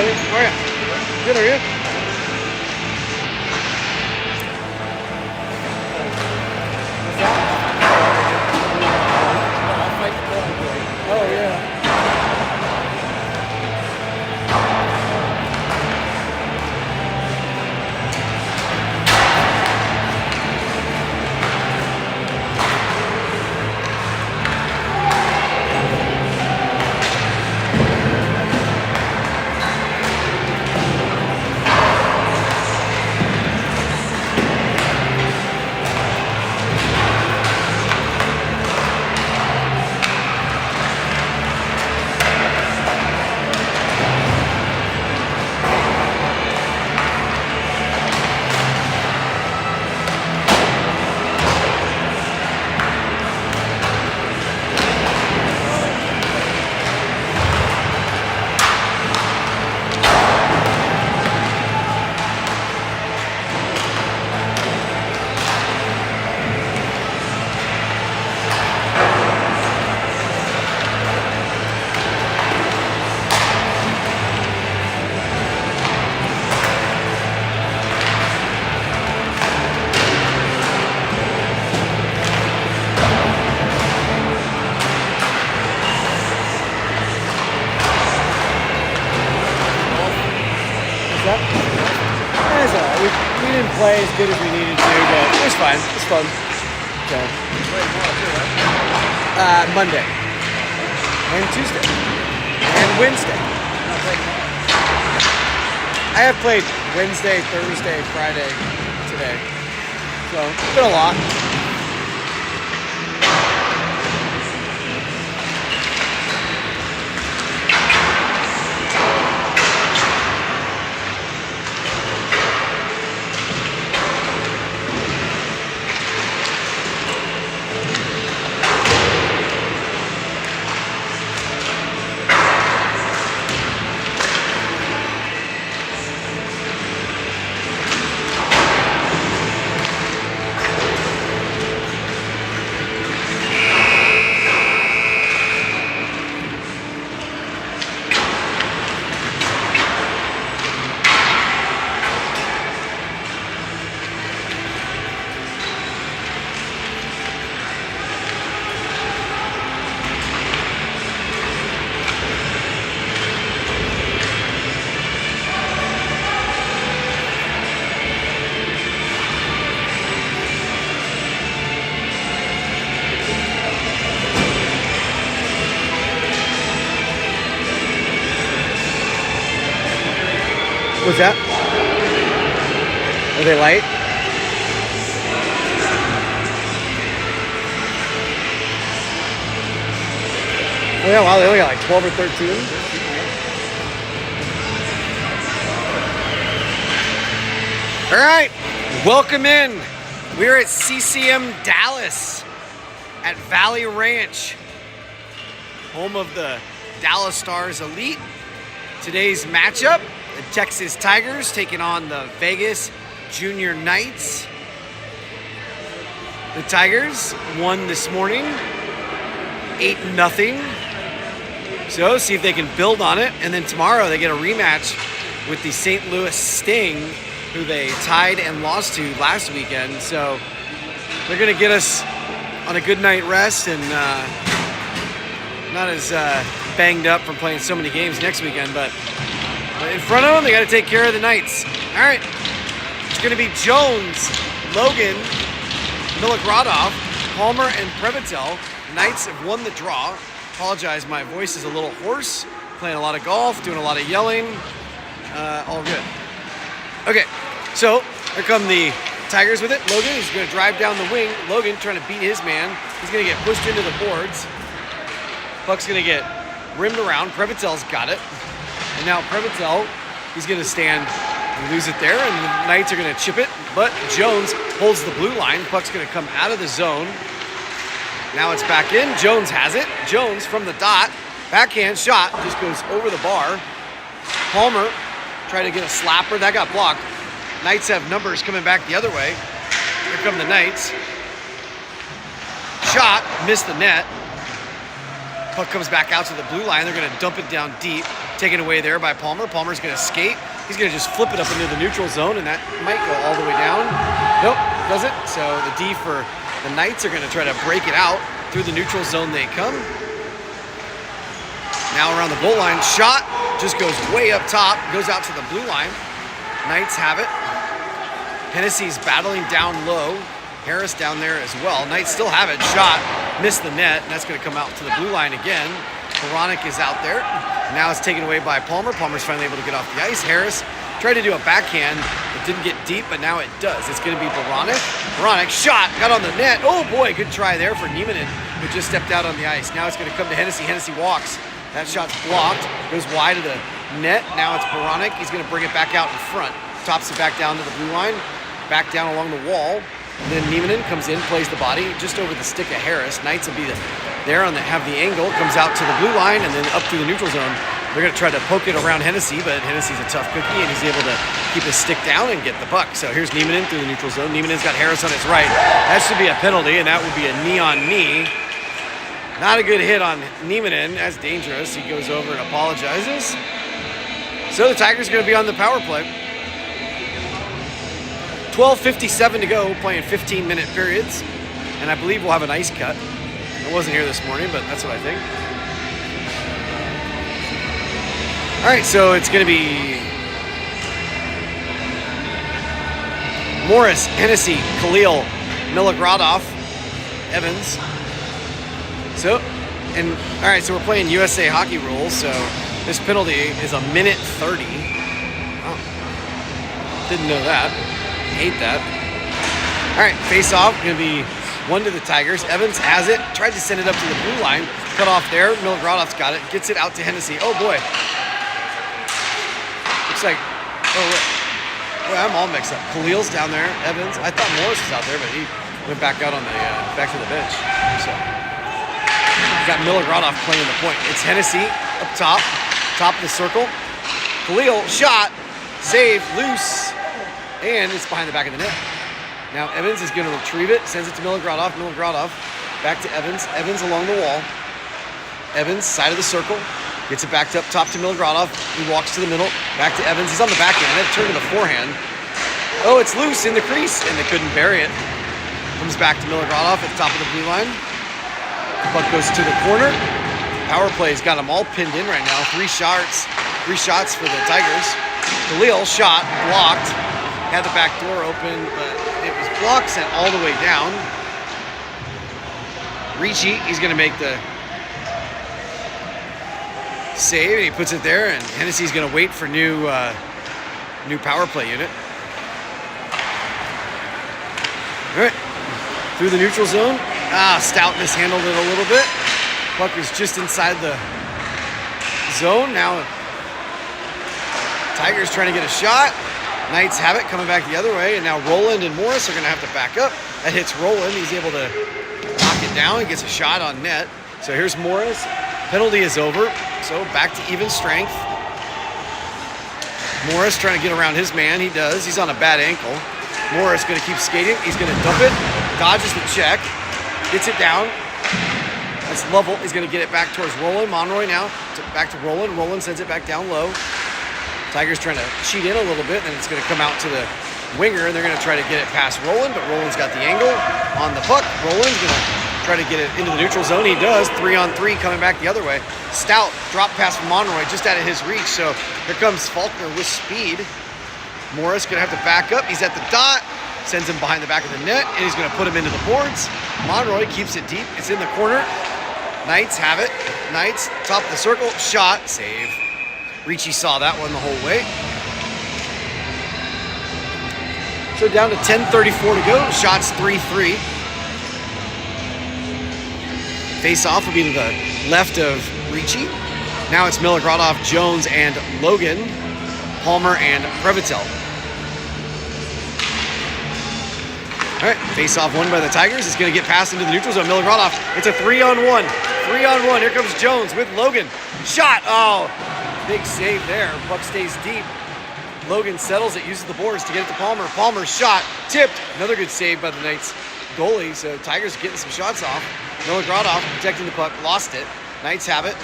buddy. How are you? Good, are you? What's that? Oh, yeah. We didn't play as good as we needed to, but it was fine. It was fun. So, Monday and Tuesday and Wednesday. I have played Wednesday, Thursday, Friday, today. So it's been a lot. What's that? Are they light? Oh yeah, wow, they only got like 12 or 13. All right, welcome in. We're at CCM Dallas at Valley Ranch, home of the Dallas Stars Elite. Today's matchup, the Texas Tigers taking on the Vegas Junior Knights. The Tigers won this morning, 8-0. So see if they can build on it. And then tomorrow they get a rematch with the St. Louis Sting, who they tied and lost to last weekend. So they're gonna get us on a good night rest and not as banged up from playing so many games next weekend, but in front of them, they got to take care of the Knights. All right, it's going to be Jones, Logan, Milokradov, Palmer, and Previtel. Knights have won the draw. Apologize, my voice is a little hoarse. Playing a lot of golf, doing a lot of yelling. All good. Okay, so here come the Tigers with it. Logan is going to drive down the wing. Logan trying to beat his man. He's going to get pushed into the boards. Puck's going to get rimmed around. Previtel's got it. And now Previtel, he's going to stand and lose it there, and the Knights are going to chip it, but Jones holds the blue line. Puck's going to come out of the zone. Now it's back in. Jones has it. Jones from the dot. Backhand shot just goes over the bar. Palmer tried to get a slapper. That got blocked. Knights have numbers coming back the other way. Here come the Knights. Shot, missed the net. Puck comes back out to the blue line. They're going to dump it down deep. taken away there by Palmer. Palmer's going to skate. He's going to just flip it up into the neutral zone, and that might go all the way down. Nope, doesn't. So the D for the Knights are going to try to break it out. Through the neutral zone they come. Now around the goal line, shot just goes way up top, goes out to the blue line. Knights have it. Hennessy's battling down low. Harris down there as well. Knights still have it. Shot, missed the net, and that's going to come out to the blue line again. Beranek is out there. Now it's taken away by Palmer. Palmer's finally able to get off the ice. Harris tried to do a backhand. It didn't get deep, but now it does. It's going to be Beranek. Beranek shot, got on the net. Oh boy, good try there for Nieminen, who just stepped out on the ice. Now it's going to come to Hennessy. Hennessy walks. That shot's blocked. Goes wide of the net. Now it's Beranek. He's going to bring it back out in front. Tops it back down to the blue line. Back down along the wall. And then Nieminen comes in, plays the body just over the stick of Harris. Knights will be there on have the angle. Comes out to the blue line and then up through the neutral zone. They're going to try to poke it around Hennessy, but Hennessy's a tough cookie, and he's able to keep his stick down and get the puck. So here's Nieminen through the neutral zone. Nieminen's got Harris on his right. That should be a penalty, and that would be a knee-on-knee. Not a good hit on Nieminen. That's dangerous. He goes over and apologizes. So the Tigers are going to be on the power play. 12:57 to go, playing 15-minute periods. And I believe we'll have an ice cut. I wasn't here this morning, but that's what I think. All right, so it's going to be Morris, Hennessy, Khalil, Milogradov, Evans. So, all right, so we're playing USA hockey rules. So this penalty is 1:30. Oh, didn't know that. Hate that. All right, face off, going to be 1 to the Tigers. Evans has it, tried to send it up to the blue line. Cut off there. Milogradov's got it, gets it out to Hennessy. Oh boy. Looks like, boy, I'm all mixed up. Khalil's down there, Evans. I thought Morris was out there, but he went back out on the back to the bench. So we got Milogradov playing the point. It's Hennessy up top of the circle. Khalil shot, save, loose, and it's behind the back of the net. Now Evans is going to retrieve it, sends it to Milogradov. Milogradov back to Evans. Evans along the wall. Evans side of the circle. Gets it back up top to Milogradov. He walks to the middle. Back to Evans. He's on the backhand. They have to turn to the forehand. Oh, it's loose in the crease, and they couldn't bury it. Comes back to Milogradov at the top of the blue line. The puck goes to the corner. Power play's got them all pinned in right now. Three shots for the Tigers. Khalil shot, blocked. Had the back door open, but it was blocked, sent all the way down. Ricci, he's going to make the save, and he puts it there, and Hennessy's going to wait for new power play unit. All right, through the neutral zone. Stout mishandled it a little bit. Puck is just inside the zone. Now Tigers trying to get a shot. Knights have it, coming back the other way, and now Roland and Morris are going to have to back up. That hits Roland. He's able to knock it down. He gets a shot on net. So here's Morris. Penalty is over. So back to even strength. Morris trying to get around his man. He does. He's on a bad ankle. Morris going to keep skating. He's going to dump it. Dodges the check. Gets it down. That's level. He's going to get it back towards Roland. Monroy now. Back to Roland. Roland sends it back down low. Tigers trying to cheat in a little bit, and it's going to come out to the winger, and they're going to try to get it past Roland, but Roland's got the angle on the puck. Roland's going to try to get it into the neutral zone. He does. 3-on-3 coming back the other way. Stout drop pass from Monroy just out of his reach, so here comes Faulkner with speed. Morris going to have to back up. He's at the dot, sends him behind the back of the net, and he's going to put him into the boards. Monroy keeps it deep. It's in the corner. Knights have it. Knights, top of the circle, shot, save. Ricci saw that one the whole way. So down to 10:34 to go. Shots 3-3. Face off will be to the left of Ricci. Now it's Milogradov, Jones, and Logan. Palmer and Previtel. All right, face off won by the Tigers. It's going to get passed into the neutral zone. Milogradov, it's a 3-on-1. 3-on-1. Here comes Jones with Logan. Shot. Oh. Big save there. Puck stays deep. Logan settles it, uses the boards to get it to Palmer. Palmer's shot, tipped. Another good save by the Knights goalie. So Tigers getting some shots off. Milogradov protecting the puck, lost it. Knights have it.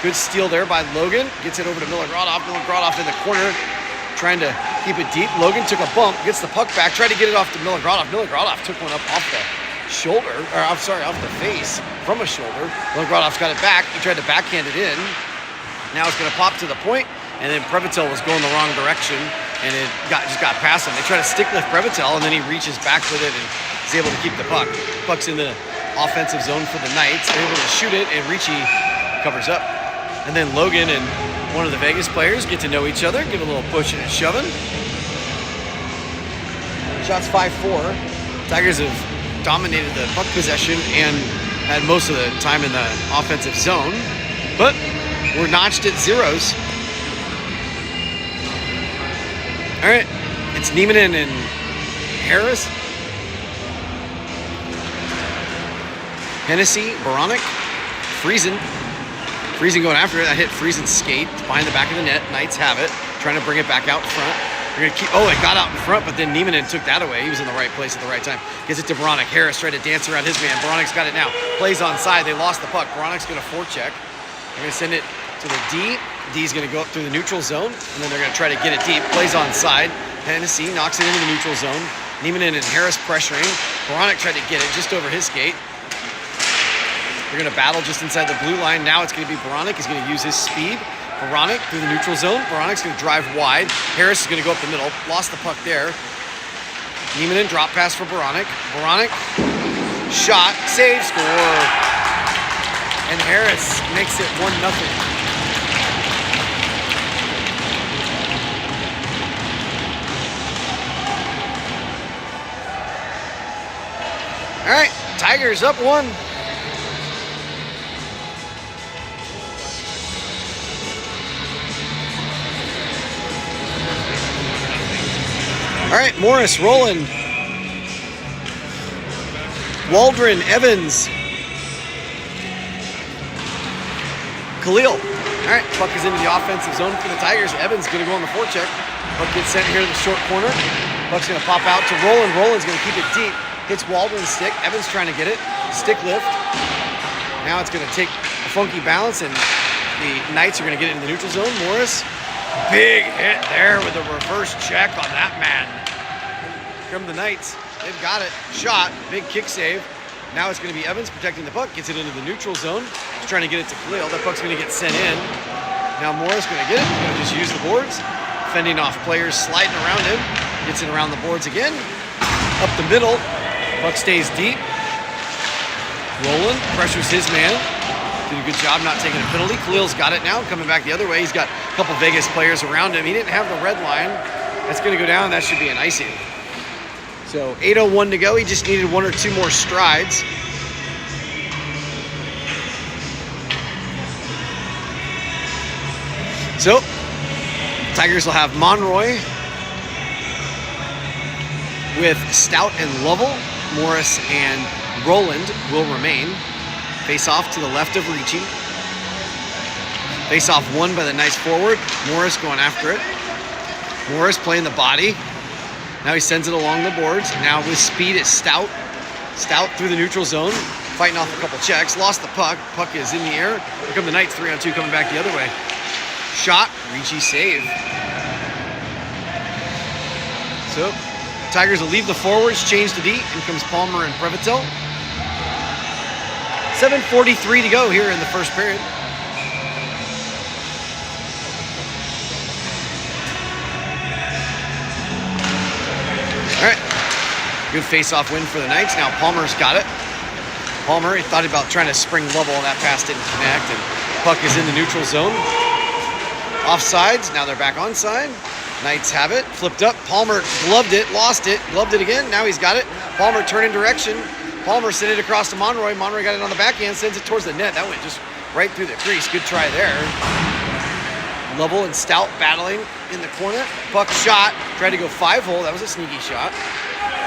Good steal there by Logan. Gets it over to Milogradov. Milogradov in the corner, trying to keep it deep. Logan took a bump, gets the puck back, tried to get it off to Milogradov. Milogradov took one up off the shoulder, or I'm sorry, off the face from a shoulder. Milogradov's got it back. He tried to backhand it in. Now it's going to pop to the point, and then Previtel was going the wrong direction, and it just got past him. They try to stick lift Previtel, and then he reaches back with it and is able to keep the puck. Puck's in the offensive zone for the Knights. They're able to shoot it, and Ricci covers up. And then Logan and one of the Vegas players get to know each other, give a little pushing and shoving. Shots 5-4. Tigers have dominated the puck possession and had most of the time in the offensive zone, but we're notched at zeros. All right, it's Nieminen and Harris. Hennessy, Baranek, Friesen. Friesen going after it. That hit Friesen's skate behind the back of the net. Knights have it, trying to bring it back out front. They're gonna keep. Oh, it got out in front, but then Nieminen took that away. He was in the right place at the right time. Gets it to Baranek. Harris tried to dance around his man. Baranek's got it now. Plays onside. They lost the puck. Baranek's gonna forecheck. They're gonna send it to the D. D's gonna go up through the neutral zone, and then they're gonna try to get it deep. Plays onside. Hennessy knocks it into the neutral zone. Nieminen and Harris pressuring. Baranek tried to get it just over his skate. They're going to battle just inside the blue line. Now it's going to be Baranek. He's going to use his speed. Baranek through the neutral zone. Baranek's going to drive wide. Harris is going to go up the middle. Lost the puck there. Nieminen drop pass for Baranek. Baranek, shot, save, score. And Harris makes it 1-0. All right, Tigers up 1. All right, Morris, Roland, Waldron, Evans, Khalil. All right, puck is into the offensive zone for the Tigers. Evans going to go on the forecheck. Puck gets sent here to the short corner. Puck's going to pop out to Roland. Roland's going to keep it deep. Hits Waldron's stick. Evans trying to get it. Stick lift. Now it's going to take a funky bounce, and the Knights are going to get it in the neutral zone. Morris, big hit there with a reverse check on that man. From the Knights, they've got it. Shot, big kick save. Now it's going to be Evans protecting the puck. Gets it into the neutral zone. He's trying to get it to Khalil. That puck's going to get sent in. Now Morris going to get it. He's going to just use the boards. Fending off players sliding around him. Gets it around the boards again. Up the middle. Puck stays deep. Roland pressures his man. Did a good job not taking a penalty. Khalil's got it now. Coming back the other way. He's got a couple Vegas players around him. He didn't have the red line. That's going to go down. That should be an icing. So 8:01 to go. He just needed 1 or 2 more strides. So Tigers will have Monroy with Stout and Lovell. Morris and Roland will remain. Face off to the left of Ricci. Face off won by the Knights forward. Morris going after it. Morris playing the body. Now he sends it along the boards. Now with speed is Stout. Stout through the neutral zone. Fighting off a couple checks. Lost the puck. Puck is in the air. Here come the Knights 3-on-2 coming back the other way. Shot. Ricci save. So Tigers will leave the forwards, change to D. In comes Palmer and Previtel. 7:43 to go here in the first period. All right, good face-off win for the Knights. Now Palmer's got it. Palmer, he thought about trying to spring Lovell, and that pass didn't connect, and puck is in the neutral zone. Offsides, now they're back onside. Knights have it, flipped up. Palmer gloved it, lost it, gloved it again. Now he's got it. Palmer turning direction. Palmer sent it across to Monroy. Monroy got it on the backhand, sends it towards the net. That went just right through the crease. Good try there. Lovell and Stout battling in the corner. Puck shot, tried to go 5-hole. That was a sneaky shot.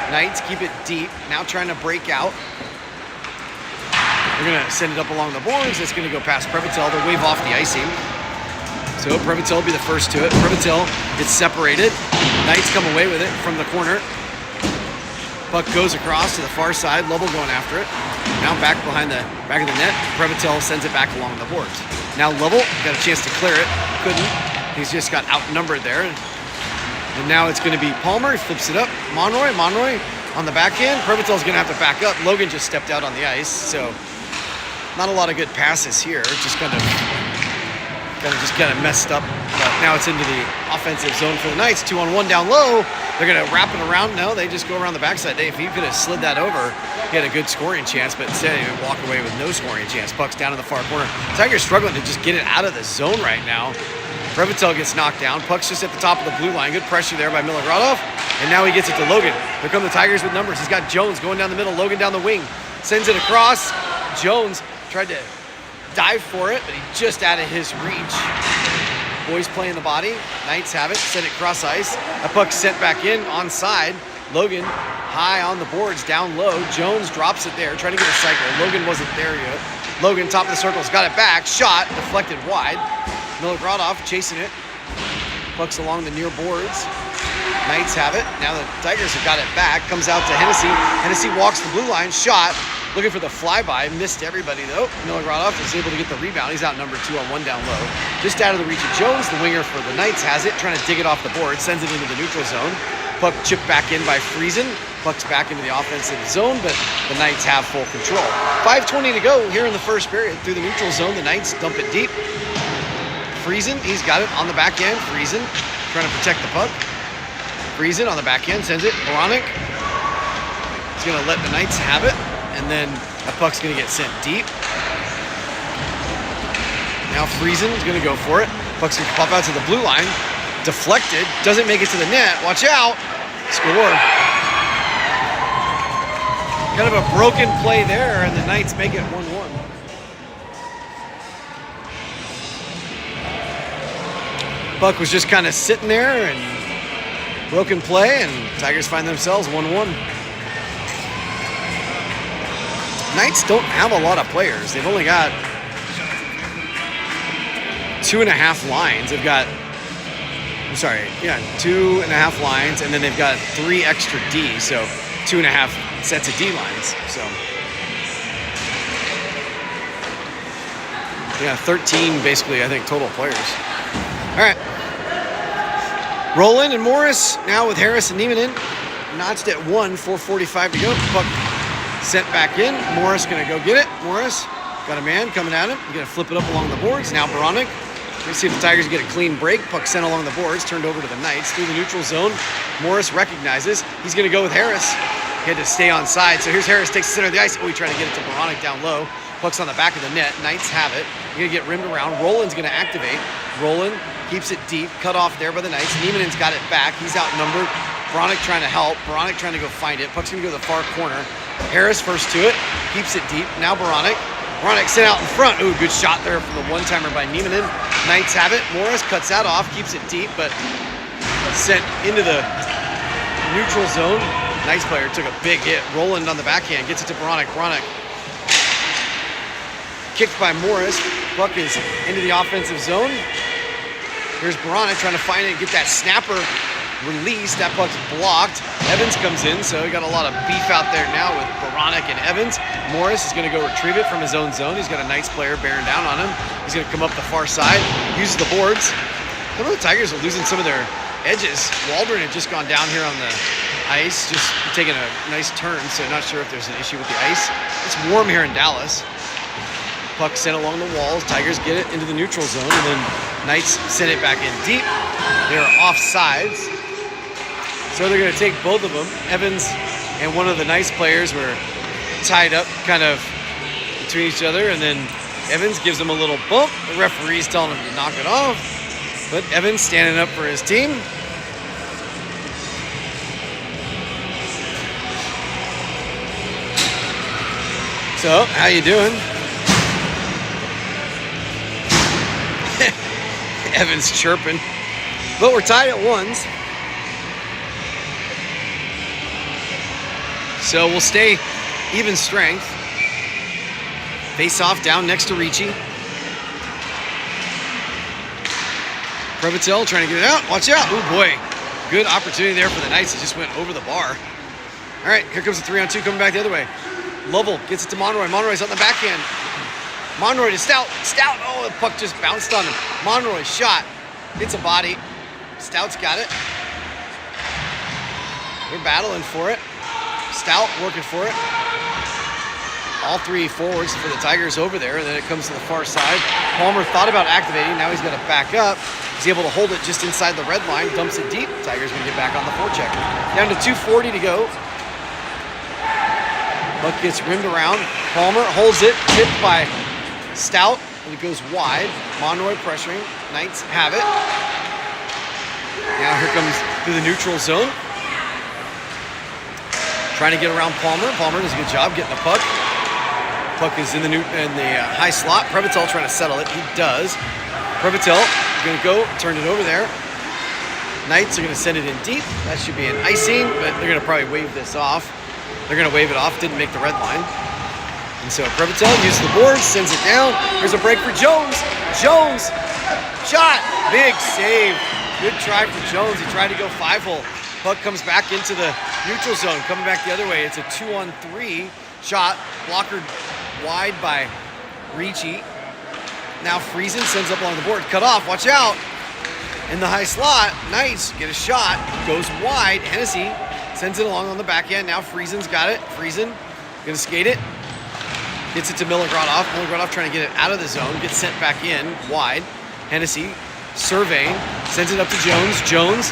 Knights keep it deep, now trying to break out. They're gonna send it up along the boards. It's gonna go past Previtel. They'll wave off the icing. So Previtel will be the first to it. Previtel gets separated. Knights come away with it from the corner. Puck goes across to the far side. Lovell going after it. Now back behind the back of the net. Previtel sends it back along the boards. Now Lovell got a chance to clear it. Couldn't. He's just got outnumbered there. And now it's going to be Palmer. He flips it up. Monroy on the backhand. Prevatel's going to have to back up. Logan just stepped out on the ice, so not a lot of good passes here. Just kind of messed up. But now it's into the offensive zone for the Knights. 2-on-1 down low. They're going to wrap it around. No, they just go around the backside. If he could have slid that over, he had a good scoring chance, but instead he would walk away with no scoring chance. Puck's down in the far corner. Tigers struggling to just get it out of the zone right now. Prevatel gets knocked down. Puck's just at the top of the blue line. Good pressure there by Milogradov. And now he gets it to Logan. Here come the Tigers with numbers. He's got Jones going down the middle. Logan down the wing. Sends it across. Jones tried to dive for it, but he just out of his reach. Boys playing the body. Knights have it. Send it cross ice. A puck sent back in onside. Logan high on the boards, down low. Jones drops it there, trying to get a cycle. Logan wasn't there yet. Logan, top of the circle's got it back. Shot, deflected wide. Milogradov chasing it. Puck's along the near boards. Knights have it. Now the Tigers have got it back. Comes out to Hennessy. Hennessy walks the blue line. Shot. Looking for the flyby. Missed everybody, though. Milogradov is able to get the rebound. He's outnumbered 2-on-1 down low. Just out of the reach of Jones. The winger for the Knights has it. Trying to dig it off the board. Sends it into the neutral zone. Puck chipped back in by Friesen. Puck's back into the offensive zone, but the Knights have full control. 5:20 to go here in the first period. Through the neutral zone, the Knights dump it deep. Friesen, he's got it on the back end. Friesen trying to protect the puck. Friesen on the back end, sends it. Boronik is going to let the Knights have it, and then the puck's going to get sent deep. Now Friesen is going to go for it. Puck's going to pop out to the blue line. Deflected, doesn't make it to the net. Watch out. Score. Kind of a broken play there, and the Knights make it 1-1. Puck was just kind of sitting there, and broken play, and Tigers find themselves 1-1. Knights don't have a lot of players. They've only got 2.5 lines. They've got, 2.5 lines, and then they've got 3 extra D, so 2.5 sets of D lines. So, 13 basically, I think, total players. All right. Roland and Morris now with Harris and Niemanen. Notched at 1, 4:45 to go. Puck sent back in. Morris going to go get it. Morris got a man coming at him. He's going to flip it up along the boards. Now Boronik. Let's see if the Tigers get a clean break. Puck sent along the boards. Turned over to the Knights. Through the neutral zone. Morris recognizes. He's going to go with Harris. He had to stay on side. So here's Harris. Takes the center of the ice. Oh, he tried to get it to Boronik down low. Puck's on the back of the net. Knights have it. You're going to get rimmed around. Roland's going to activate. Roland keeps it deep. Cut off there by the Knights. Niemanen's got it back. He's outnumbered. Boronik trying to help. Boronik trying to go find it. Puck's going to go to the far corner. Harris first to it. Keeps it deep. Now Boronik. Boronik sent out in front. Ooh, good shot there from the one-timer by Niemanen. Knights have it. Morris cuts that off. Keeps it deep, but sent into the neutral zone. Knights player took a big hit. Roland on the backhand. Gets it to Boronik. Boronik kicked by Morris. Puck is into the offensive zone. Here's Boronik trying to find it and get that snapper released. That puck's blocked. Evans comes in, so we got a lot of beef out there now with Boronik and Evans. Morris is going to go retrieve it from his own zone. He's got a Knights player bearing down on him. He's going to come up the far side, uses the boards. Some of the Tigers are losing some of their edges. Waldron had just gone down here on the ice, just taking a nice turn, so not sure if there's an issue with the ice. It's warm here in Dallas. Puck sent along the walls. Tigers get it into the neutral zone, and then Knights send it back in deep. They're offsides, so they're going to take both of them. Evans and one of the Knights players were tied up kind of between each other, and then Evans gives him a little bump. The referee's telling him to knock it off, but Evans standing up for his team. So, how you doing? Evans chirping. But we're tied at 1s. So we'll stay even strength. Face off down next to Ricci. Prevatel trying to get it out. Watch out. Oh boy. Good opportunity there for the Knights. It just went over the bar. All right, here comes the 3-on-2 coming back the other way. Lovell gets it to Monroy. Monroy's on the backhand. Monroy to Stout. Stout, oh, the puck just bounced on him. Monroy shot. Hits a body. Stout's got it. They're battling for it. Stout working for it. All three forwards for the Tigers over there, and then it comes to the far side. Palmer thought about activating. Now he's got to back up. He's able to hold it just inside the red line. Dumps it deep. Tigers going to get back on the forecheck. Down to 2:40 to go. Puck gets rimmed around. Palmer holds it. Tipped by Stout, and it goes wide. Monroy pressuring. Knights have it. Now here comes through the neutral zone. Trying to get around Palmer. Palmer does a good job getting the puck. Puck is in the high slot. Previtel trying to settle it. He does. Previtel going to go, turn it over there. Knights are going to send it in deep. That should be an icing, but they're going to probably wave this off. They're going to wave it off. Didn't make the red line. And so Previtel uses the board, sends it down. Here's a break for Jones. Jones, shot. Big save. Good try for Jones. He tried to go 5-hole. Puck comes back into the neutral zone, coming back the other way. It's a 2-on-3 shot. Blocker wide by Ricci. Now Friesen sends up along the board. Cut off, watch out. In the high slot, nice, get a shot. Goes wide, Hennessy sends it along on the backhand. Now Friesen's got it. Friesen gonna skate it. Gets it to Milogradov. Milogradov trying to get it out of the zone. Gets sent back in, wide. Hennessy surveying, sends it up to Jones. Jones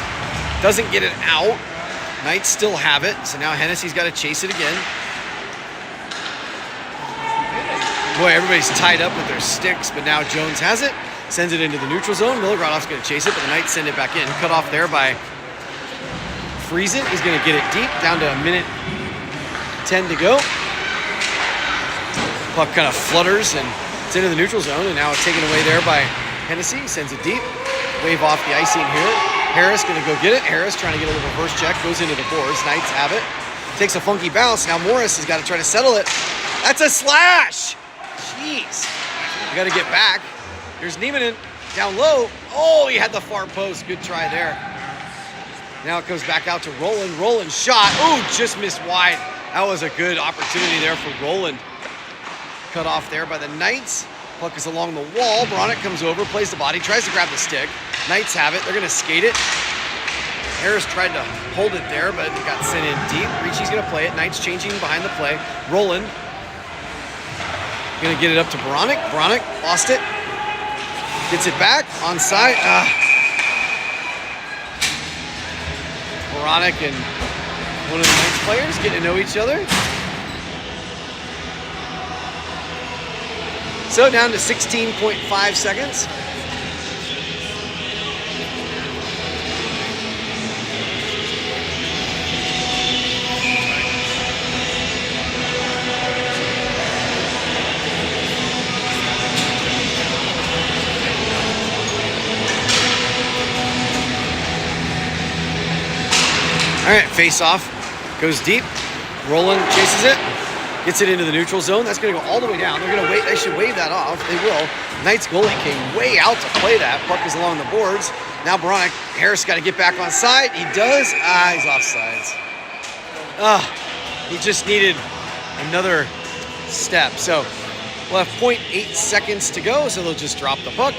doesn't get it out. Knights still have it, so now Hennessy's got to chase it again. Boy, everybody's tied up with their sticks, but now Jones has it, sends it into the neutral zone. Milogradov's going to chase it, but the Knights send it back in. Cut off there by Friesen. He's going to get it deep, down to 1:10 to go. Puck kind of flutters, and it's into the neutral zone, and now it's taken away there by Hennessy. Sends it deep. Wave off the icing here. Harris going to go get it. Harris trying to get a little reverse check. Goes into the boards. Knights have it. Takes a funky bounce. Now Morris has got to try to settle it. That's a slash. Jeez. You got to get back. Here's Nieminen down low. Oh, he had the far post. Good try there. Now it comes back out to Roland. Roland shot. Oh, just missed wide. That was a good opportunity there for Roland. Cut off there by the Knights. Puck is along the wall. Bronick comes over, plays the body, tries to grab the stick. Knights have it. They're going to skate it. Harris tried to hold it there, but it got sent in deep. Ricci's going to play it. Knights changing behind the play. Roland going to get it up to Bronick. Bronick lost it. Gets it back. Onside. Bronick and one of the Knights players getting to know each other. So down to 16.5 seconds. All right, face off, goes deep. Roland chases it. Gets it into the neutral zone. That's going to go all the way down. They're going to wait. They should wave that off. They will. Knights goalie came way out to play that. Puck is along the boards. Now Bronick. Harris got to get back on side. He does. He's offsides. He just needed another step. So we'll have 0.8 seconds to go. So they'll just drop the puck.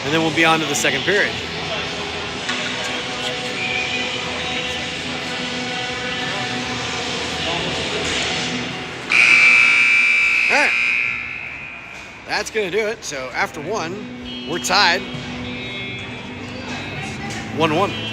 And then we'll be on to the second period. All right, that's going to do it. So after one, we're tied 1-1.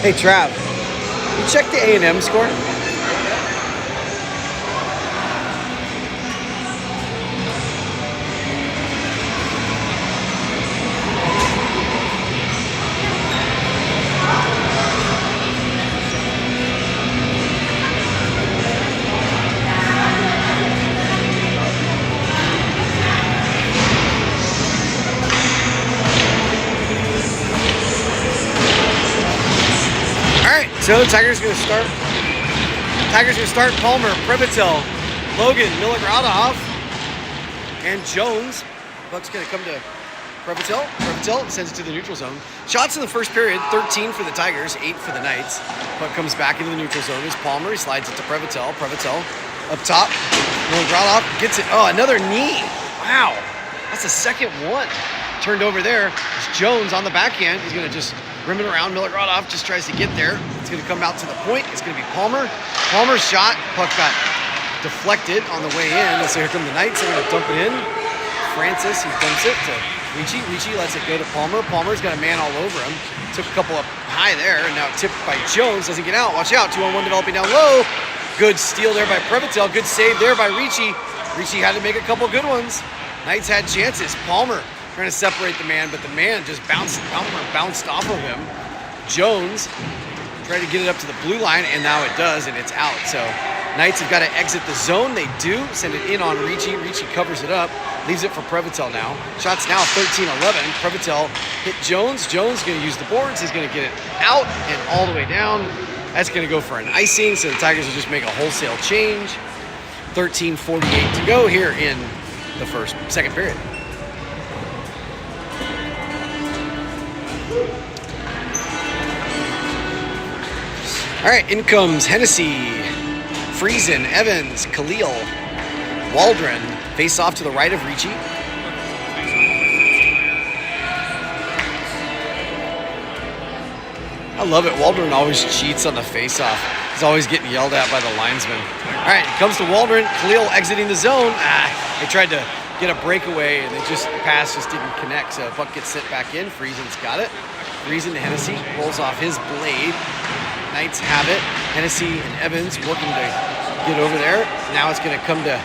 Hey, Trav, you check the A&M score? So the Tigers going to start. Tigers going to start Palmer, Previtel, Logan, Milogradov, and Jones. Buck's going to come to Previtel. Previtel sends it to the neutral zone. Shots in the first period, 13 for the Tigers, 8 for the Knights. Buck comes back into the neutral zone. Is Palmer. He slides it to Previtel. Previtel up top. Milogradov gets it. Oh, another knee. Wow. That's the second one. Turned over there. It's Jones on the backhand. He's going to just rim it around. Milogradov just tries to get there. It's going to come out to the point. It's going to be Palmer. Palmer's shot. Puck got deflected on the way in. And so here come the Knights. They're going to dump it in. Francis, he dumps it to Ricci. Ricci lets it go to Palmer. Palmer's got a man all over him. Took a couple up high there. And now tipped by Jones. Doesn't get out. Watch out. 2-on-1 developing down low. Good steal there by Previtel. Good save there by Ricci. Ricci had to make a couple good ones. Knights had chances. Palmer trying to separate the man, but the man just bounced off of him. Jones tried to get it up to the blue line, and now it does, and it's out. So Knights have got to exit the zone. They do. Send it in on Ricci. Ricci covers it up. Leaves it for Previtel now. Shots now 13-11. Previtel hit Jones. Jones going to use the boards. He's going to get it out and all the way down. That's going to go for an icing, so the Tigers will just make a wholesale change. 13:48 to go here in the second period. All right, in comes Hennessy, Friesen, Evans, Khalil, Waldron. Face off to the right of Ricci. I love it. Waldron always cheats on the face-off. He's always getting yelled at by the linesman. All right, it comes to Waldron. Khalil exiting the zone. They tried to get a breakaway, and the pass just didn't connect. So puck gets sent back in. Friesen's got it. Friesen to Hennessy. Rolls off his blade. Knights have it. Hennessy and Evans working to get over there. Now it's going to come to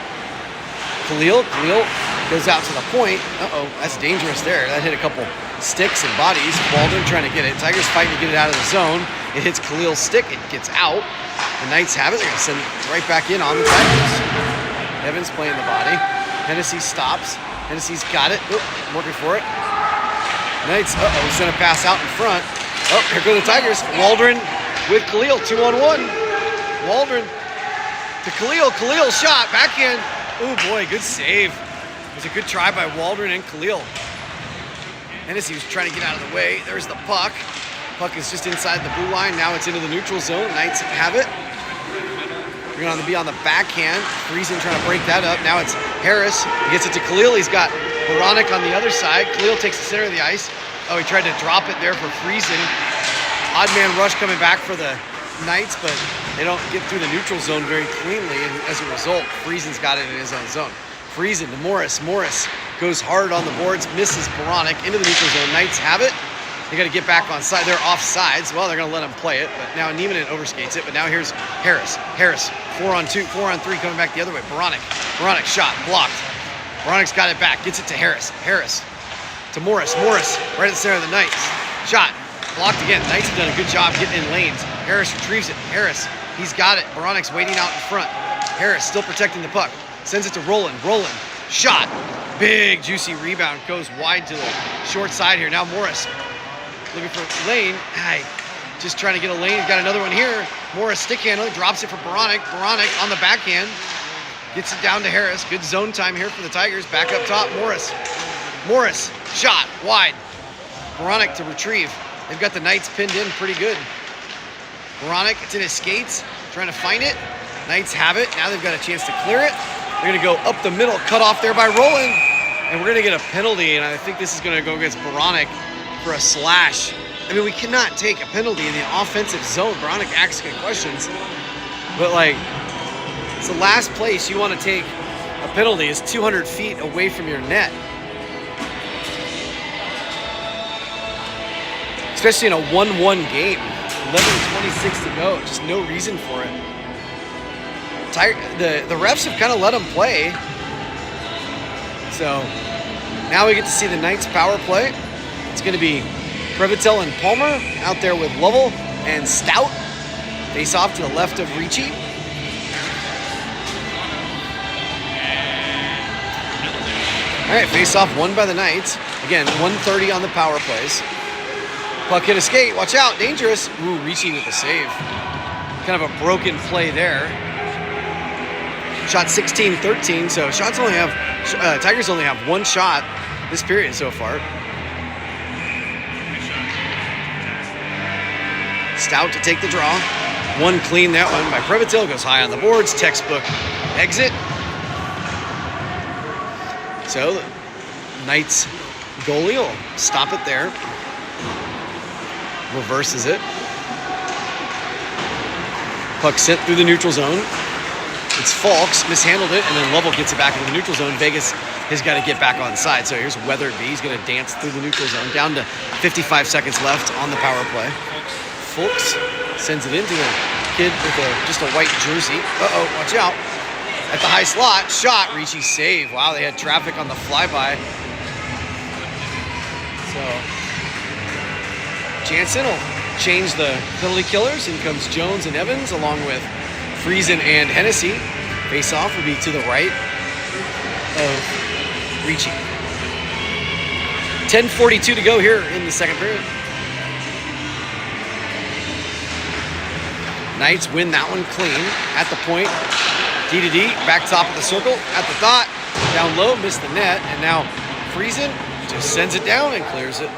Khalil. Khalil goes out to the point. Uh-oh, that's dangerous there. That hit a couple sticks and bodies. Waldron trying to get it. Tigers fighting to get it out of the zone. It hits Khalil's stick. It gets out. The Knights have it. They're going to send it right back in on the Tigers. Evans playing the body. Hennessy stops. Hennessy's got it. Oop, working for it. Knights, sent a pass out in front. Oh, here go the Tigers. Waldron with Khalil, 2-on-1. Waldron to Khalil. Khalil shot, backhand. Oh boy, good save. It was a good try by Waldron and Khalil. Hennessy was trying to get out of the way. There's the puck. Puck is just inside the blue line. Now it's into the neutral zone. Knights have it. We're going to be on the backhand. Friesen trying to break that up. Now it's Harris. He gets it to Khalil. He's got Baranek on the other side. Khalil takes the center of the ice. Oh, he tried to drop it there for Friesen. Odd man rush coming back for the Knights, but they don't get through the neutral zone very cleanly, and as a result, Friesen's got it in his own zone. Friesen to Morris. Morris goes hard on the boards, misses Baranek into the neutral zone. Knights have it. They got to get back on side. They're offsides. Well, they're going to let him play it, but now Niemanen overskates it. But now here's Harris. Harris, 4-on-2, 4-on-3 coming back the other way. Baranek. Baranek shot, blocked. Baranek's got it back, gets it to Harris. Harris to Morris. Morris right at the center of the Knights. Shot, blocked again. Knights have done a good job getting in lanes. Harris retrieves it. Harris, he's got it. Baranek's waiting out in front. Harris still protecting the puck. Sends it to Roland. Roland, shot. Big, juicy rebound. Goes wide to the short side here. Now Morris looking for lane. Just trying to get a lane. He's got another one here. Morris stick handling. Drops it for Baranek. Baranek on the backhand. Gets it down to Harris. Good zone time here for the Tigers. Back up top. Morris. Morris. Shot. Wide. Baranek to retrieve. They've got the Knights pinned in pretty good. Baranek, it's in his skates. Trying to find it. Knights have it. Now they've got a chance to clear it. They're going to go up the middle. Cut off there by Roland. And we're going to get a penalty. And I think this is going to go against Baranek for a slash. I mean, we cannot take a penalty in the offensive zone. Baranek asking questions. But, it's the last place you want to take a penalty is 200 feet away from your net. Especially in a 1-1 game. 11:26 to go. Just no reason for it. The refs have kind of let them play. So now we get to see the Knights power play. It's going to be Previtel and Palmer out there with Lovell and Stout. Face off to the left of Ricci. All right, face off won by the Knights. Again, 1:30 on the power plays. Puck hit a skate. Watch out, dangerous. Ooh, Ricci with the save. Kind of a broken play there. Shot 16-13, so shots only have Tigers only have one shot this period so far. Stout to take the draw. One clean, that one by Previtel, goes high on the boards. Textbook exit. So the Knights goalie will stop it there. Reverses it. Puck sent through the neutral zone. It's Falks, mishandled it, and then Lovell gets it back into the neutral zone. Vegas has got to get back on side. So here's Weatherby. He's going to dance through the neutral zone. Down to 55 seconds left on the power play. Falks sends it into the kid with just a white jersey. Uh-oh, watch out. At the high slot, shot, Ricci save. Wow, they had traffic on the flyby. So Jansen will change the penalty killers. In comes Jones and Evans along with Friesen and Hennessy. Face off will be to the right of Ricci. 10:42 to go here in the second period. Knights win that one clean at the point. D to D, back top of the circle, at the dot, down low, missed the net, and now Friesen just sends it down and clears it.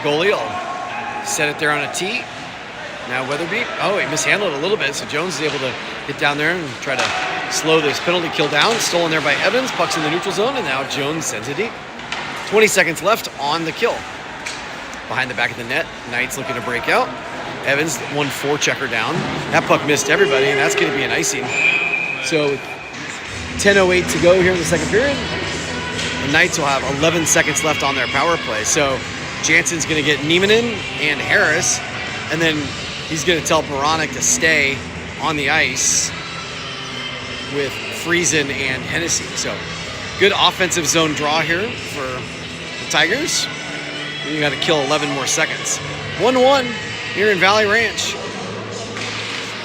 Goalie will set it there on a tee. Now Weatherby, he mishandled it a little bit, so Jones is able to get down there and try to slow this penalty kill down. Stolen there by Evans, puck's in the neutral zone, and now Jones sends it deep. 20 seconds left on the kill. Behind the back of the net, Knights looking to break out. Evans, 1-4 checker down. That puck missed everybody, and that's going to be an icing. So 10:08 to go here in the second period. The Knights will have 11 seconds left on their power play. So Jansen's going to get Niemanen and Harris, and then he's going to tell Baranek to stay on the ice with Friesen and Hennessy. So good offensive zone draw here for the Tigers. You got to kill 11 more seconds. 1-1 here in Valley Ranch.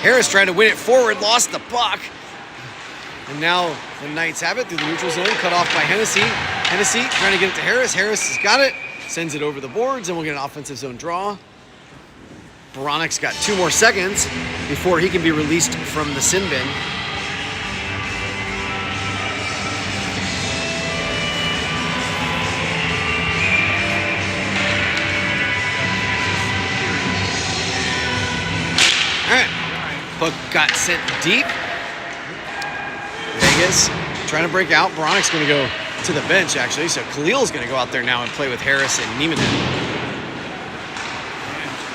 Harris trying to win it forward, lost the puck. And now the Knights have it through the neutral zone, cut off by Hennessy. Hennessy trying to get it to Harris. Harris has got it, sends it over the boards, and we'll get an offensive zone draw. Baranek's got 2 more seconds before he can be released from the sin bin. All right, puck got sent deep. Vegas trying to break out. Baranek's going to go to the bench, actually. So Khalil's going to go out there now and play with Harris and Niemanen.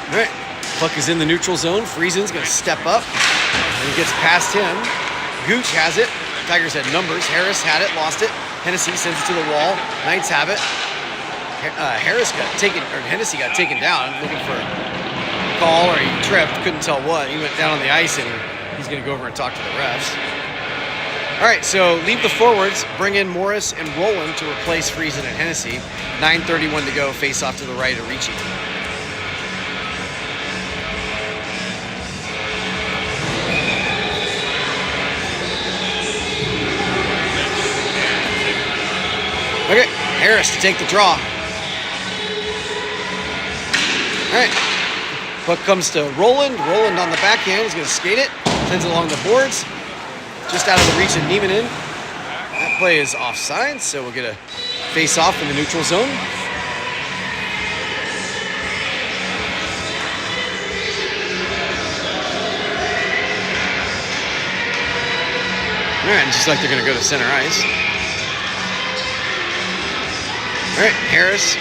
All right, puck is in the neutral zone. Friesen's going to step up. And he gets past him. Gooch has it. Tigers had numbers. Harris had it, lost it. Hennessy sends it to the wall. Knights have it. Hennessy got taken down, looking for a call, or he tripped. Couldn't tell what. He went down on the ice, and he's going to go over and talk to the refs. All right, so leave the forwards, bring in Morris and Rowland to replace Friesen and Hennessy. 9:31 to go, face off to the right of Ricci. Okay, Harris to take the draw. All right, puck comes to Rowland. Rowland on the backhand, he's gonna skate it, sends it along the boards. Just out of the reach of Niemanen. That play is offside, so we'll get a face-off in the neutral zone. All right, just like they're going to go to center ice. All right, Harris.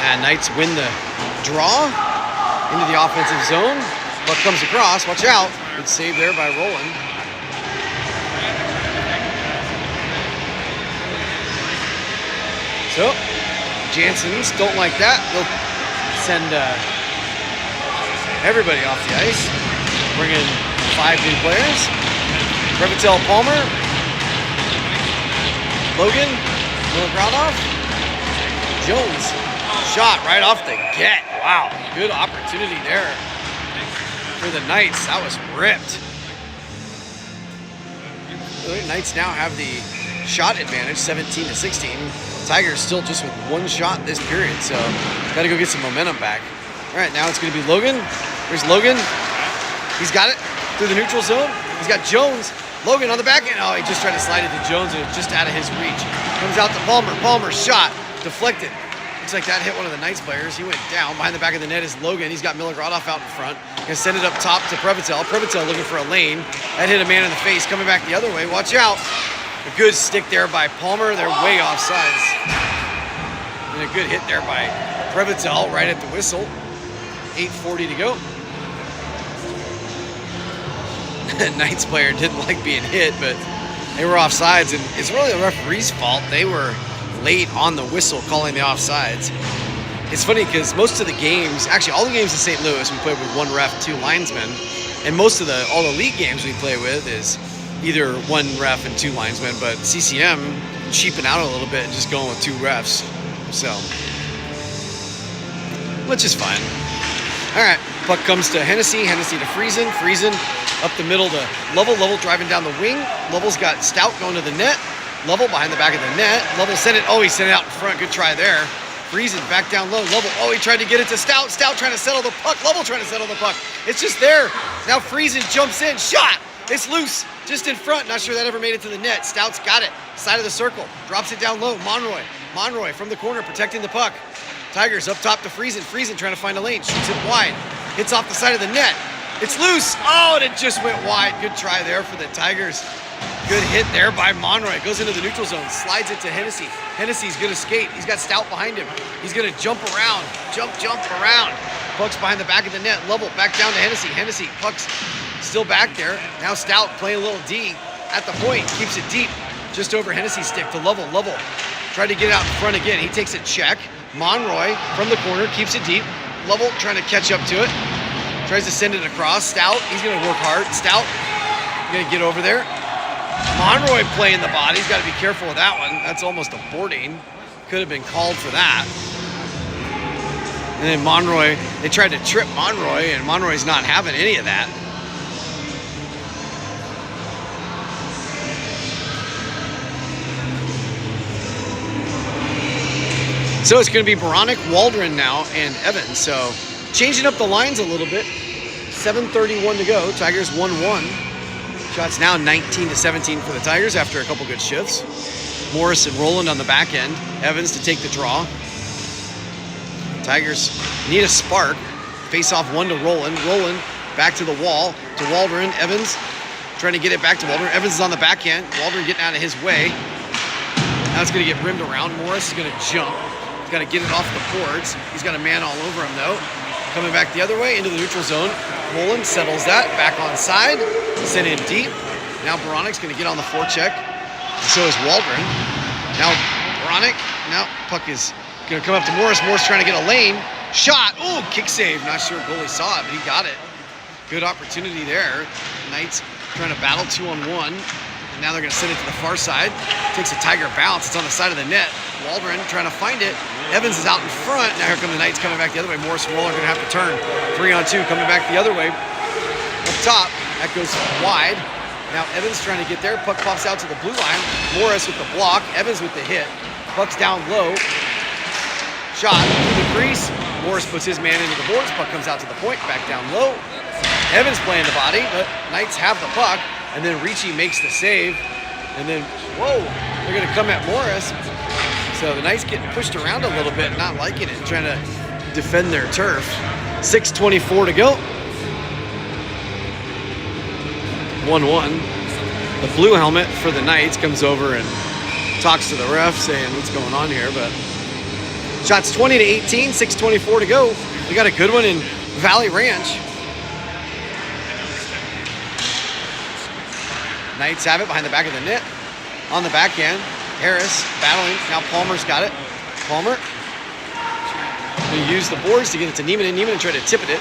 And Knights win the draw into the offensive zone. Puck comes across, watch out. Good save there by Rowland. So, Jansen's don't like that. They'll send everybody off the ice. Bring in 5 new players. Prevotell, Palmer, Logan, Milogradov, Jones. Shot right off the get. Wow, good opportunity there for the Knights. That was ripped. The Knights now have the shot advantage, 17-16. Tigers still just with 1 shot this period, so got to go get some momentum back. All right, now it's going to be Logan. There's Logan. He's got it through the neutral zone. He's got Jones. Logan on the back end. Oh, he just tried to slide it to Jones, and it was just out of his reach. Comes out to Palmer. Palmer shot, deflected. Looks like that hit one of the Knights players. He went down. Behind the back of the net is Logan. He's got Milogradov out in front. Gonna send it up top to Prevotell. Prevotell looking for a lane. That hit a man in the face. Coming back the other way. Watch out. A good stick there by Palmer. They're way offsides. And a good hit there by Prevotell right at the whistle. 8:40 to go. Knights player didn't like being hit, but they were offsides, and it's really the referee's fault. They were late on the whistle calling the offsides. It's funny because most of the games, actually all the games in St. Louis, we play with 1 ref, 2 linesmen, and most of all the league games we play with is either 1 ref and 2 linesmen, but CCM cheaping out a little bit and just going with 2 refs, so which is fine. All right, puck comes to Hennessy. Hennessy to Friesen. Friesen up the middle to Lovell. Lovell driving down the wing. Lovell's got Stout going to the net. Lovell behind the back of the net. Lovell sent it. Oh, he sent it out in front. Good try there. Friesen back down low. Lovell. Oh, he tried to get it to Stout. Stout trying to settle the puck. Lovell trying to settle the puck. It's just there. Now Friesen jumps in. Shot. It's loose. Just in front. Not sure that ever made it to the net. Stout's got it. Side of the circle. Drops it down low. Monroy. Monroy from the corner protecting the puck. Tigers up top to Friesen. Friesen trying to find a lane. Shoots it wide. Hits off the side of the net. It's loose. Oh, and it just went wide. Good try there for the Tigers. Good hit there by Monroy. Goes into the neutral zone. Slides it to Hennessy. Hennessy's going to skate. He's got Stout behind him. He's going to jump around. Jump around. Puck's behind the back of the net. Lovell back down to Hennessy. Hennessy, puck's still back there. Now Stout playing a little D at the point. Keeps it deep. Just over Hennessy's stick to Lovell. Lovell tried to get it out in front again. He takes a check. Monroy from the corner, keeps it deep. Lovell trying to catch up to it. Tries to send it across. Stout, he's going to work hard. Stout, going to get over there. Monroy playing the body. He's got to be careful with that one. That's almost a boarding. Could have been called for that. And then Monroy, they tried to trip Monroy, and Monroy's not having any of that. So it's going to be Baranek, Waldron now, and Evans. So changing up the lines a little bit. 7:31 to go. Tigers 1-1. Shots now 19-17 for the Tigers after a couple good shifts. Morris and Roland on the back end. Evans to take the draw. Tigers need a spark. Face off 1 to Roland. Roland back to the wall to Waldron. Evans trying to get it back to Waldron. Evans is on the back end. Waldron getting out of his way. Now it's going to get rimmed around. Morris is going to jump. Got to get it off the boards. He's got a man all over him, though. Coming back the other way into the neutral zone. Roland settles that. Back on side. Sent in deep. Now Baranek's going to get on the forecheck. So is Waldron. Now Baranek. Now puck is going to come up to Morris. Morris trying to get a lane. Shot. Oh, kick save. Not sure goalie saw it, but he got it. Good opportunity there. Knights trying to battle 2-on-1. And now they're going to send it to the far side. Takes a Tiger bounce. It's on the side of the net. Waldron trying to find it. Evans is out in front. Now here come the Knights coming back the other way. Morris and Roller are going to have to turn. 3-on-2 coming back the other way. Up top. That goes wide. Now Evans trying to get there. Puck pops out to the blue line. Morris with the block. Evans with the hit. Puck's down low. Shot through the crease. Morris puts his man into the boards. Puck comes out to the point. Back down low. Evans playing the body, but Knights have the puck. And then Ricci makes the save. And then, whoa, they're going to come at Morris. So the Knights getting pushed around a little bit, not liking it, trying to defend their turf. 6:24 to go. 1-1. The blue helmet for the Knights comes over and talks to the ref saying what's going on here. But shots 20-18, 6:24 to go. We got a good one in Valley Ranch. Knights have it behind the back of the net. On the back end, Harris battling. Now Palmer's got it. Palmer Going to use the boards to get it to Niemann. Niemann tried to tip it,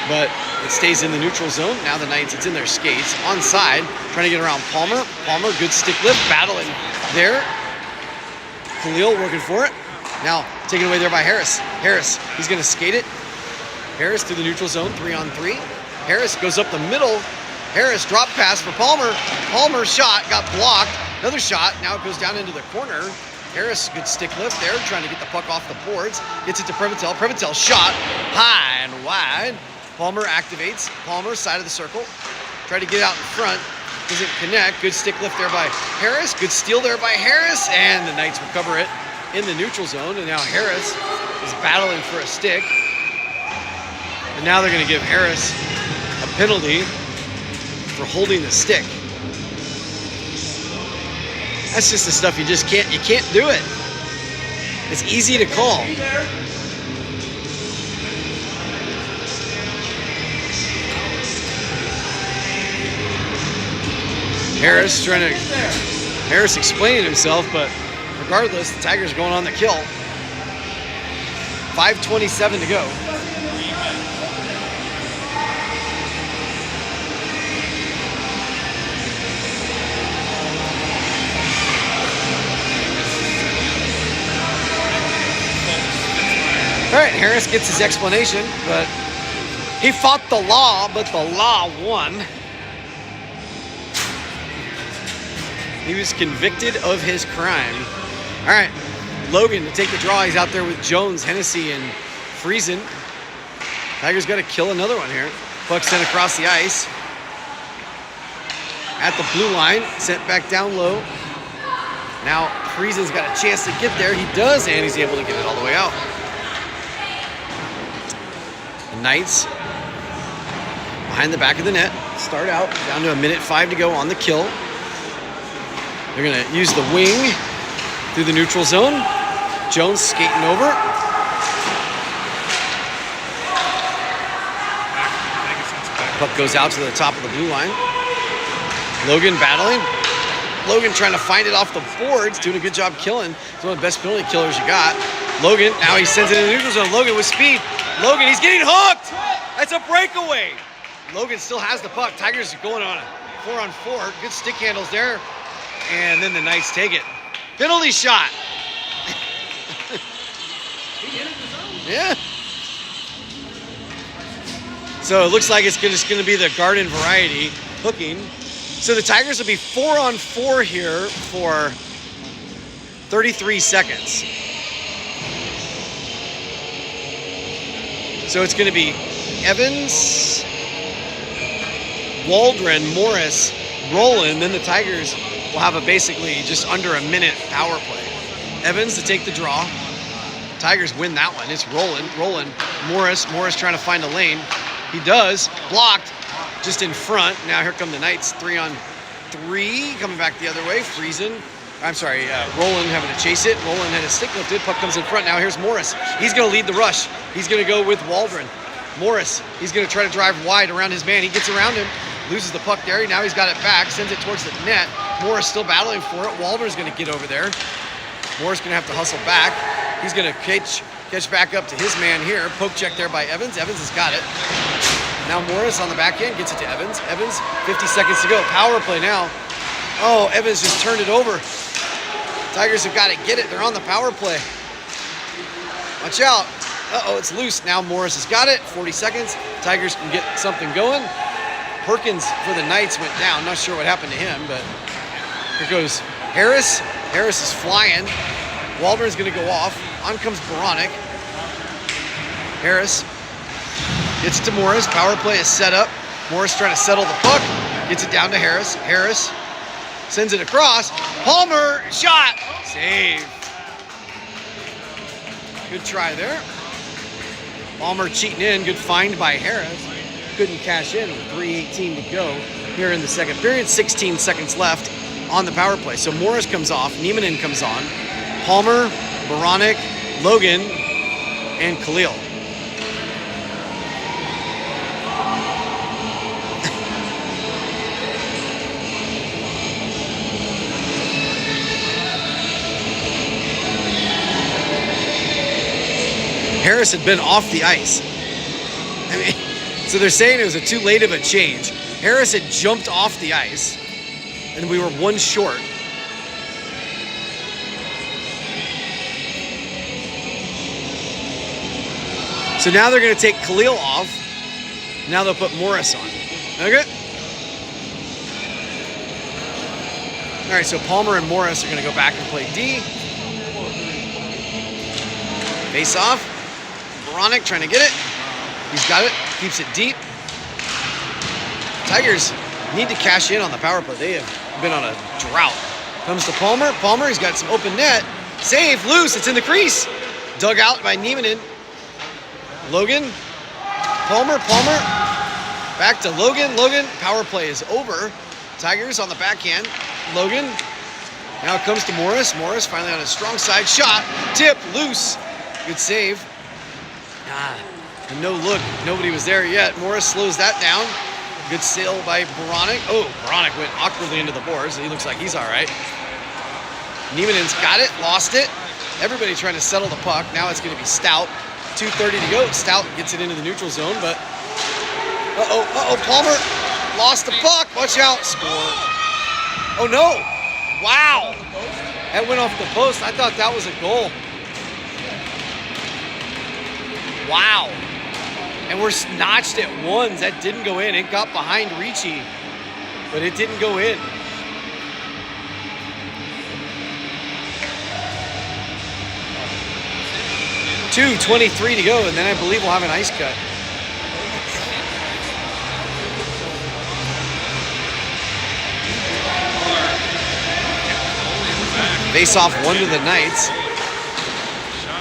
but it stays in the neutral zone. Now the Knights, it's in their skates. Onside, trying to get around Palmer. Palmer, good stick lift, battling there. Khalil working for it. Now taken away there by Harris. Harris, he's going to skate it. Harris through the neutral zone, 3-on-3. Harris goes up the middle. Harris drop pass for Palmer. Palmer's shot got blocked. Another shot. Now it goes down into the corner. Harris, good stick lift there, trying to get the puck off the boards. Gets it to Previtel. Previtel shot high and wide. Palmer activates. Palmer, side of the circle. Try to get out in front. Doesn't connect. Good stick lift there by Harris. Good steal there by Harris. And the Knights recover it in the neutral zone. And now Harris is battling for a stick. And now they're going to give Harris a penalty for holding the stick. That's just the stuff you can't do it. It's easy to call. Harris explaining himself, but regardless, the Tigers are going on the kill. 5:27 to go. All right, Harris gets his explanation, but he fought the law, but the law won. He was convicted of his crime. All right, Logan to take the draw. He's out there with Jones, Hennessy, and Friesen. Tigers got to kill another one here. Puck sent across the ice. At the blue line, sent back down low. Now Friesen's got a chance to get there. He does, and he's able to get it all the way out. Knights behind the back of the net. Start out down to 1:05 to go on the kill. They're going to use the wing through the neutral zone. Jones skating over. Puck goes out to the top of the blue line. Logan battling. Logan trying to find it off the boards. Doing a good job killing. He's one of the best penalty killers you got. Logan, now he sends it in the neutral zone. Logan with speed. Logan, he's getting hooked. That's a breakaway. Logan still has the puck. Tigers are going on a 4-on-4. Good stick handles there. And then the Knights take it. Penalty shot. Yeah. So it looks like it's just going to be the garden variety hooking. So the Tigers will be 4-on-4 here for 33 seconds. So it's going to be Evans, Waldron, Morris, Roland. Then the Tigers will have a basically just under a minute power play. Evans to take the draw. Tigers win that one. It's Roland, Morris trying to find a lane. He does. Blocked just in front. Now here come the Knights. 3-on-3 coming back the other way. Roland having to chase it. Roland had a stick lifted. Puck comes in front. Now here's Morris. He's going to lead the rush. He's going to go with Waldron. Morris, he's going to try to drive wide around his man. He gets around him. Loses the puck there. Now he's got it back. Sends it towards the net. Morris still battling for it. Waldron's going to get over there. Morris going to have to hustle back. He's going to catch back up to his man here. Poke check there by Evans. Evans has got it. Now Morris on the back end gets it to Evans. Evans, 50 seconds to go. Power play now. Oh, Evans just turned it over. Tigers have got to get it. They're on the power play. Watch out. Uh-oh, it's loose. Now Morris has got it. 40 seconds. Tigers can get something going. Perkins for the Knights went down. Not sure what happened to him, but here goes Harris. Harris is flying. Waldron's going to go off. On comes Baranek. Harris gets it to Morris. Power play is set up. Morris trying to settle the puck. Gets it down to Harris. Harris sends it across. Palmer, shot. Save. Good try there. Palmer cheating in. Good find by Harris. Couldn't cash in. 3:18 to go here in the second period. 16 seconds left on the power play. So Morris comes off. Niemanen comes on. Palmer, Baranek, Logan, and Khalil. Harris had been off the ice. I mean, so they're saying it was too late of a change. Harris had jumped off the ice, and we were one short. So now they're going to take Khalil off. Now they'll put Morris on. Okay? All right, so Palmer and Morris are going to go back and play D. Face off. Boronik trying to get it. He's got it. Keeps it deep. Tigers need to cash in on the power play. They have been on a drought. Comes to Palmer. Palmer, he's got some open net. Save, loose. It's in the crease. Dug out by Nieminen. Logan. Palmer. Back to Logan. Power play is over. Tigers on the backhand. Logan. Now it comes to Morris. Morris finally on his strong side. Shot. Tip. Loose. Good save. No look. Nobody was there yet. Morris slows that down. Good sail by Boronik. Oh, Boronik went awkwardly into the boards. He looks like he's all right. Nieminen's got it. Lost it. Everybody trying to settle the puck. Now it's going to be Stout. 2:30 to go. Stout gets it into the neutral zone, but Palmer lost the puck. Watch out. Score. Oh, no. Wow. That went off the post. I thought that was a goal. Wow. And we're notched at ones. That didn't go in. It got behind Ricci, but it didn't go in. .2:23 to go, and then I believe we'll have an ice cut. Face off one to the Knights.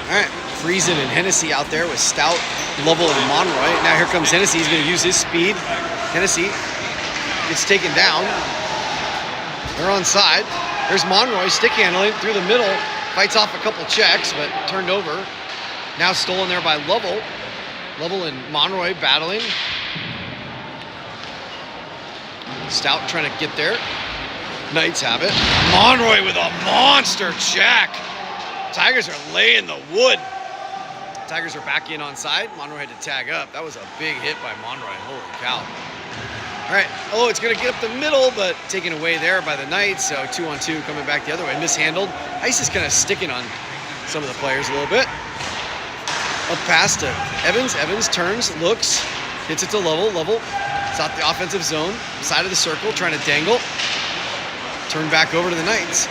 All right, Friesen and Hennessy out there with Stout, Lovell, and Monroy. Now here comes Hennessy. He's going to use his speed. Hennessy gets taken down. They're on side. There's Monroy stick handling through the middle. Fights off a couple checks, but turned over. Now stolen there by Lovell. Lovell and Monroy battling. Stout trying to get there. Knights have it. Monroy with a monster check. Tigers are laying the wood. Tigers are back in on side. Monroy had to tag up. That was a big hit by Monroy. Holy cow. All right. Oh, it's going to get up the middle, but taken away there by the Knights. So 2-on-2 coming back the other way. Mishandled. Ice is kind of sticking on some of the players a little bit. Up pass to Evans. Evans turns, looks, hits it to Lovell. Lovell, it's out the offensive zone, side of the circle, trying to dangle. Turn back over to the Knights.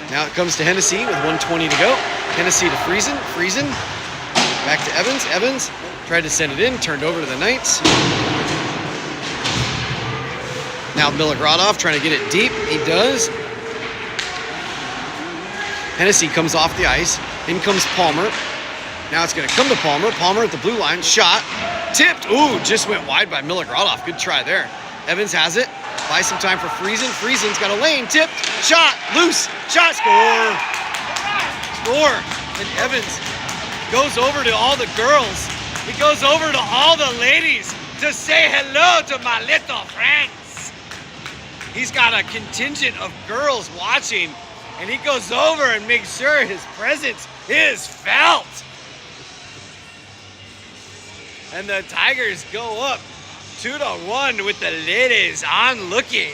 Now it comes to Hennessy with 1:20 to go. Hennessy to Friesen. Friesen, back to Evans. Evans tried to send it in, turned over to the Knights. Now Milogradov trying to get it deep. He does. Hennessy comes off the ice. In comes Palmer. Now it's going to come to Palmer. Palmer at the blue line. Shot. Tipped. Ooh, just went wide by Milogradov. Good try there. Evans has it. Buys some time for Friesen. Friesen's got a lane. Tipped. Shot. Loose. Shot. Score. Score. And Evans goes over to all the girls. He goes over to all the ladies to say hello to my little friends. He's got a contingent of girls watching, and he goes over and makes sure his presence is felt. And the Tigers go up 2-1 with the ladies on looking.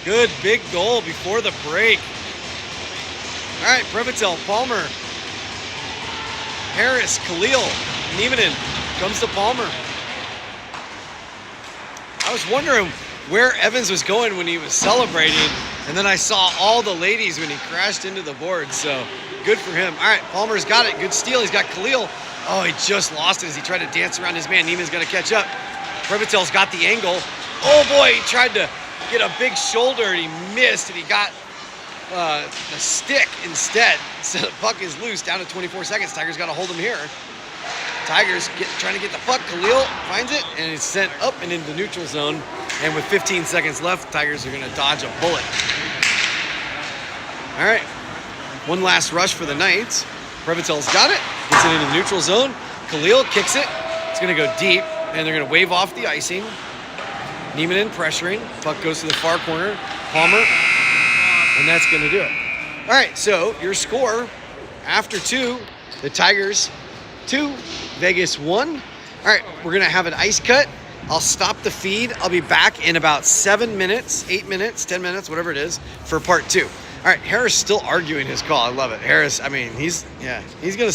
Good big goal before the break. All right, Previtel, Palmer, Harris, Khalil, Nieminen comes to Palmer. I was wondering where Evans was going when he was celebrating, and then I saw all the ladies when he crashed into the board, so good for him. All right, Palmer's got it. Good steal. He's got Khalil. Oh, he just lost it as he tried to dance around his man. Niemann's going to catch up. Previtel's got the angle. Oh, boy, he tried to get a big shoulder, and he missed, and he got the stick instead. So the puck is loose, down to 24 seconds. Tigers got to hold him here. Tigers trying to get the puck. Khalil finds it, and it's sent up and into the neutral zone. And with 15 seconds left, Tigers are going to dodge a bullet. All right, one last rush for the Knights. Previtel's got it, gets it into the neutral zone. Khalil kicks it. It's going to go deep, and they're going to wave off the icing. Nieminen pressuring. Puck goes to the far corner. Palmer, and that's going to do it. All right, so your score after 2, The Tigers 2, Vegas 1. All right, we're gonna have an ice cut. I'll stop the feed. I'll be back in about 7 minutes, 8 minutes, 10 minutes, whatever it is, for part 2. All right, Harris still arguing his call. I love it. Harris, I mean, he's gonna